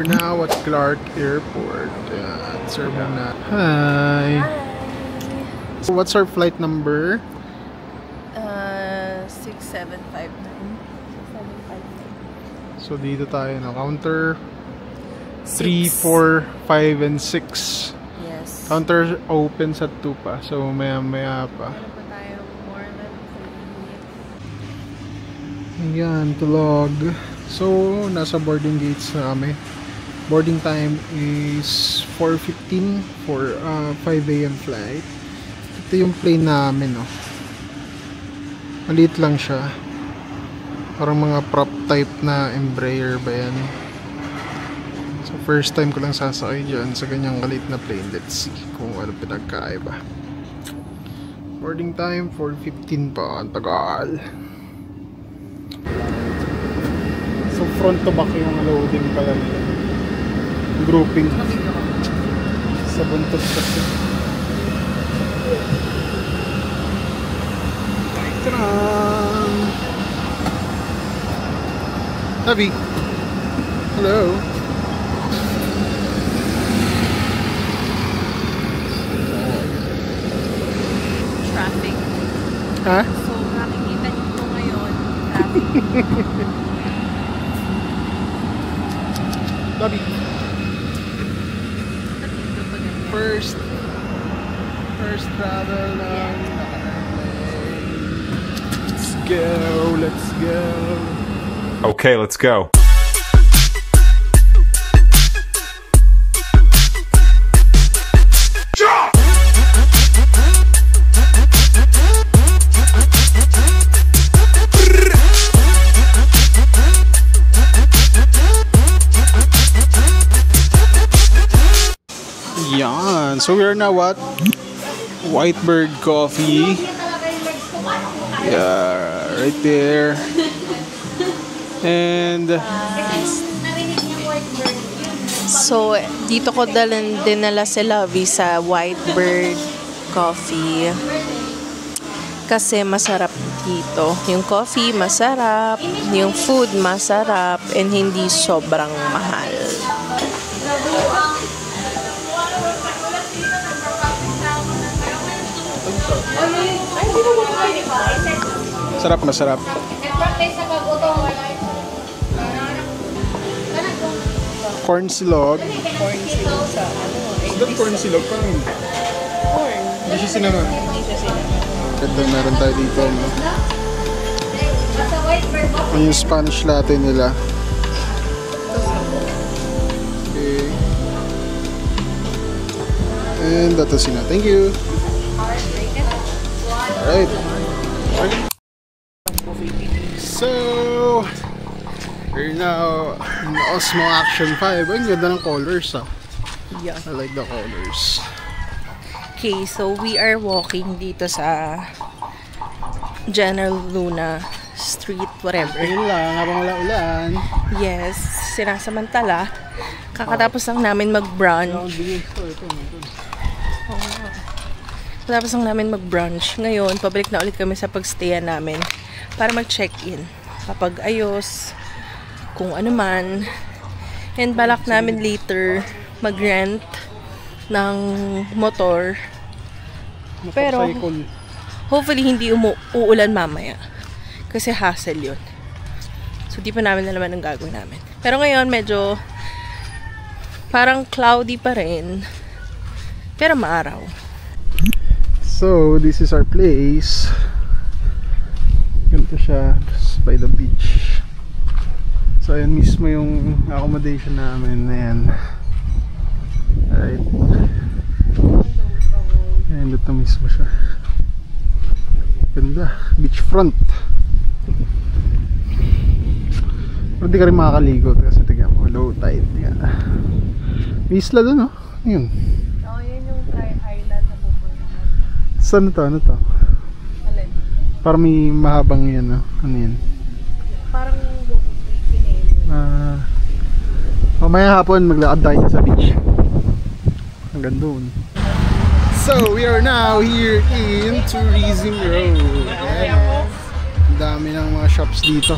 now at Clark Airport. Sir muna. Hi. So what's our flight number? 6759. So dito tayo na counter 3, 4, 5, and 6. Yes. Counter opens at 2 pa. So maya pa. Ayan, tulog. So, nasa boarding gates na kami. Boarding time is 4:15 for 5 AM flight. Ito yung plane namin, no. Maliit lang siya. Parang mga prop type na Embraer ba yan? So, first time ko lang sasakay dyan sa ganyang maliit na plane. Let's see kung ano pinagkaiba. Boarding time 4:15 pa. Ang tagal. So front to back yung loading pala nila. Grouping. Sa buntot kasi. Ta-da! Tabi! Hello! Traffic. Ha? So, nakikita niyo po ngayon, traffic. Tabi! First travel lang. Let's go. Okay, let's go. Yan. So we are now at White Bird Coffee. Yeah, right there. And So, dito ko dinala si Lovey sa White Bird Coffee. Kasi masarap dito. Yung coffee masarap, yung food masarap, and hindi sobrang mahal. sarap, masarap. Corn silog. Corn silog sa Corn silog parang hindi. corn. Hindi siya sinangan. Ito, meron tayo dito. No? Ano yung Spanish latte nila. Okay. And that's na. Thank you. Alright. So, we're now in Osmo Action 5. Ang ganda ng colors, ah. Yeah. I like the colors. Okay, so we are walking dito sa General Luna Street, whatever. Ayun lang, habang wala ulan. Yes, sinasamantala. Kakatapos lang namin mag-brunch. Kakatapos lang namin mag-brunch. Ngayon, pabalik na ulit kami sa pagstayan namin para mag-check-in. Kapag ayos, kung ano man. And balak namin later mag-rent ng motor. Pero hopefully hindi uulan mamaya. Kasi hassle yun. So di pa namin alam ang gagawin namin. Pero ngayon medyo parang cloudy pa rin. Pero maaraw. So this is our place. Ganito siya by the beach. So ayan mismo yung accommodation namin. Ayan. Alright. Ayan, dito mismo siya. Ganda. Beachfront. Pero di ka rin makakaligo kasi tignan mo, low tide. Yan. May isla doon, no? Ayun. Oo, yun yung island na pupuntahan. Saan to? Ano to? Alin? Parang may mahabang yan, no? Ano yan? Parang mamaya hapon maglakad tayo sa beach. Hanggang doon. So, we are now here in Tourism Road. Ayan. Ang dami ng mga shops dito.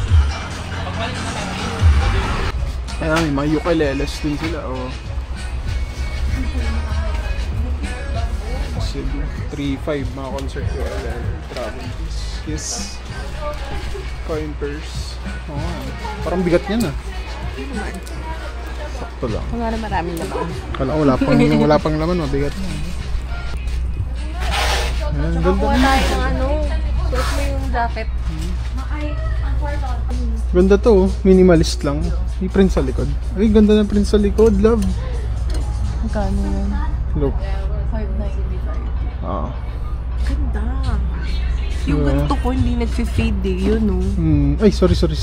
Ayan, may mga ukuleles din sila, oh. Cebu, 3-5 mga concert ko. Travel piece. Yes. Coin purse. Oh, parang bigat niyan, ah. Sakto lang. Wala na maraming naman. Kala ko wala pang laman, mabigat na. Ayan, ganda Kuha na. tayo ng ano, suot mo yung jacket. Ganda to, oh. Minimalist lang. May print sa likod. Ay, ganda na print sa likod, love. Magkano yun? Look. 595. Ah. Ganda. Yung ganito ko hindi nag-fade eh, yun oh. Ay, sorry. Bilhin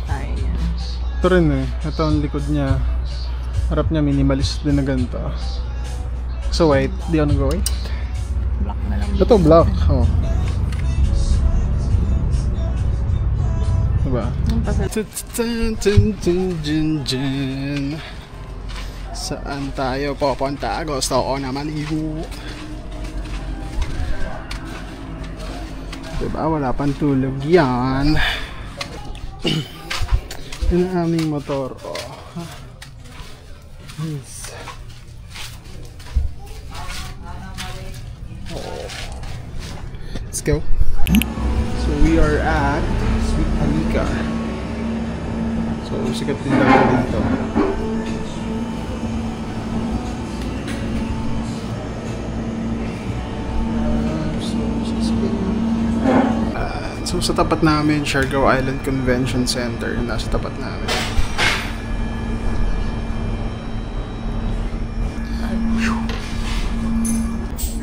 tayo niya. Ito rin eh. Ito ang likod niya. Harap niya minimalist din na ganito. So white. Di ako nag-white. Black na lang. Ito black. Oh. Diba? Yung pasal. Saan tayo pupunta? Gusto ko na maligo. Diba? Wala pang tulog yan. Yun ang aming motor. Oh. Yes. Oh. Let's go. So we are at Sweet Halika. So sikat din lang dito. So sa tapat namin, Siargao Island Convention Center, nasa tapat namin.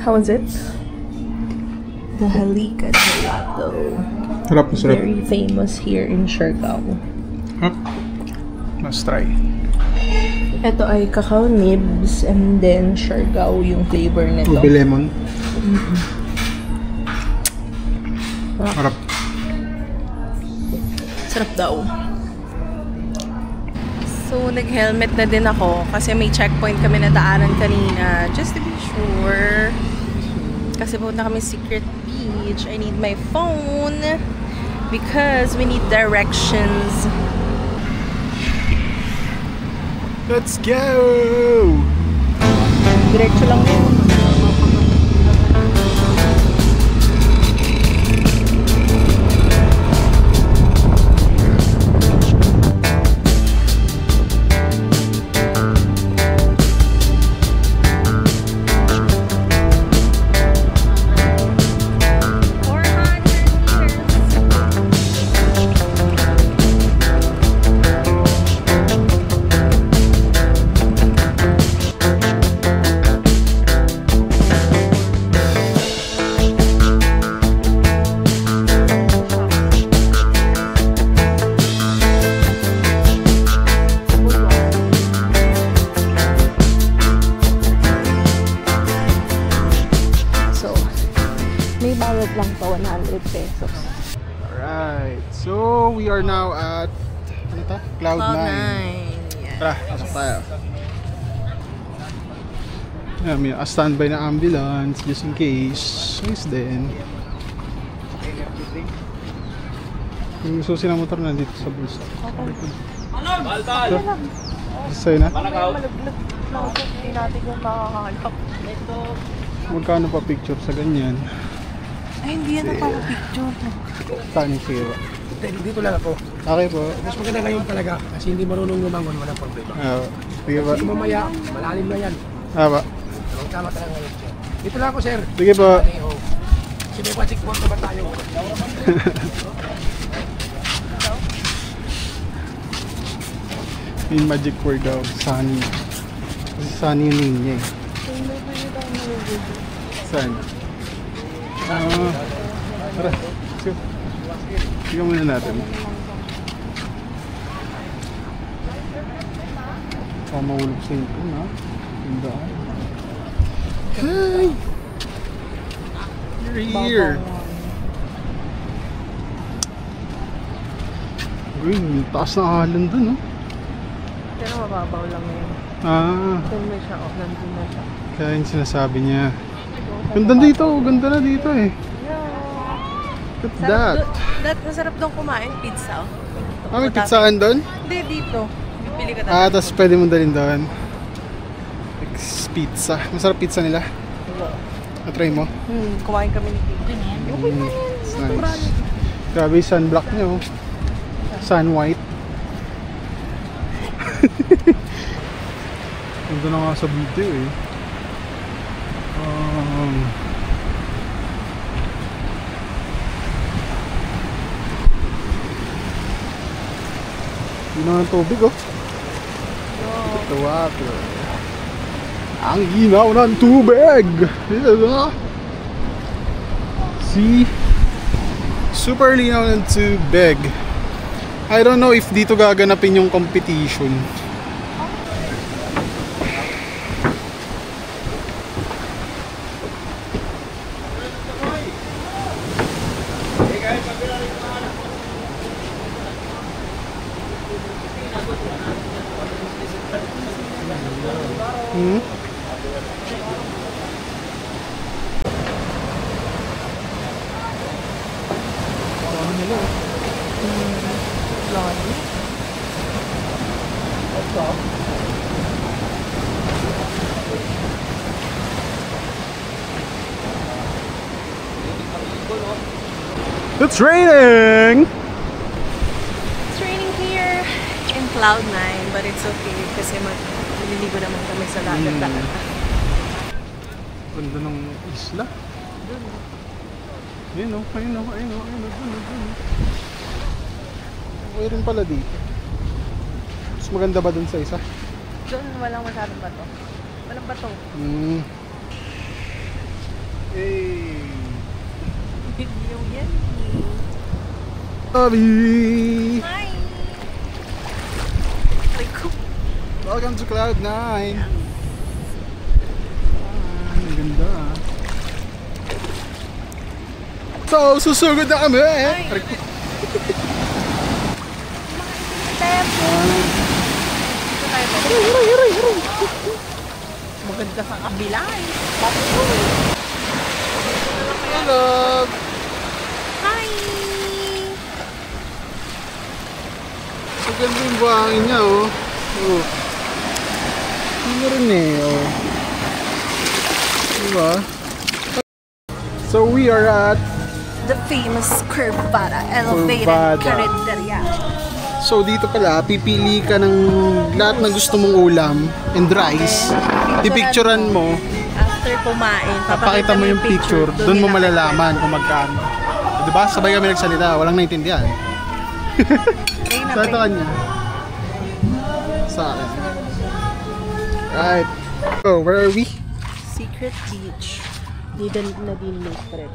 How was it? The Halika Gelato. Harap na sarap. Very famous here in Siargao. Huh? Let's try. Ito ay cacao nibs and then Siargao yung flavor nito. Ube lemon. Harap. Sarap daw. So, nag-helmet na din ako kasi may checkpoint kami na daanan kanina just to be sure. Kasi punta kami Secret Beach. I need my phone because we need directions. Let's go! Diretso lang yun. lang to, 100 pesos. Alright, so we are now at ano ta? Cloud9. Yeah. Tara, pasok tayo. Yeah, may standby na ambulance just in case. Nice din. Yung susi ng motor nandito sa bulsa. Balbal! Sa'yo na? Malaglag na ako. Hindi natin yung makakakalap. Magkano pa picture sa ganyan? Ay, hindi yan ako picture. Saan yung zero? Dito lang ako. Okay po. Mas maganda ngayon talaga kasi hindi marunong lumangon, walang problema. Sige ba? Kasi mamaya, malalim na yan. Ba? Tama talaga ngayon, sir. Dito lang ako, sir. Sige po. Kasi may magic board naman tayo. Yung magic word daw, sunny. Kasi sunny yung name niya eh. Saan? Tara, let's go. Tingnan muna natin. Mahulog sa ito, ha? Ganda. Hi! You're here! Uy, taas na halan dun, no? Pero mababaw lang yun. Doon na siya, nandun na siya. Kaya yung sinasabi niya. Ganda dito, ganda na dito eh. What's that? Masarap doon kumain, pizza. Ah, may pizzahan doon? Hindi, dito. Bibili ka tayo. Tapos pwede mo dalhin doon. Pizza. Masarap pizza nila. Na-try mo? Kumain kami ni Kim. Okay na yan. Nice. Grabe yung sunblock niya, oh. Sun white. Ganda na nga sa video, eh. Yun na ng tubig, oh. The water. Ang ginaw ng tubig! See? Super linaw ng tubig. I don't know if dito gaganapin yung competition. It's raining! It's raining here in Cloud9, but it's okay kasi maliligo naman kami sa dagat. Ganda ng isla. Ayun o, ayun o, ayun o, ayun o, ayun o. Okay rin pala dito. Mas maganda ba dun sa isa? Doon walang masyadong bato. Walang bato. Hey! Yung yan. Bobby! Hi! Rico. Welcome to Cloud9! Ang ganda ah. So, susugod na kami! Rico. Step! Maganda sa kabila eh. Hello! Hi! So, ganda yung buhangin niya oh. Oh. Ano rin eh oh. Diba? So, we are at The famous Curvada Elevated Curvada. Carinderia. So dito pala, pipili ka ng lahat ng gusto mong ulam and rice. Pipicturean mo, After kumain, papakita mo yung picture, doon mo malalaman kung magkano. Diba? Sabay kami nagsalita, walang naintindihan. Sa ito kanya. Sa akin. Right. So, where are we? Secret Beach. Didn't na din late pa rin.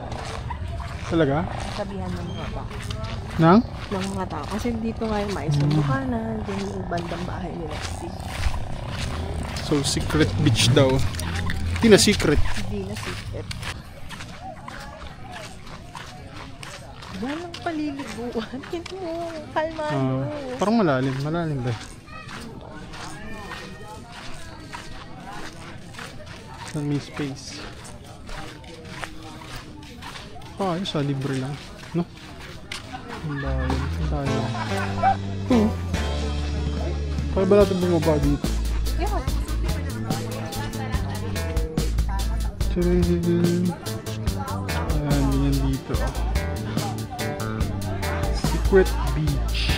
Talaga? Sabihan ng mga tao. Nang? Ng mga tao. Kasi dito nga yung mais ng Bukana, din yung bandang bahay nila. So, secret beach daw. Hindi na secret. Hindi na secret. Walang paliliguan. Hindi mo. Kalma mo. Parang malalim. Malalim ba? Saan may space? Ah, ayos ah. Libre lang. No? Ang dahil. Ang dahil. Kaya ba natin bumaba dito? Yeah. Tadadadam. Ayan, yan dito. Secret Beach.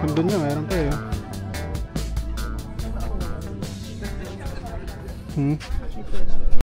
Kung doon niya, mayroon tayo.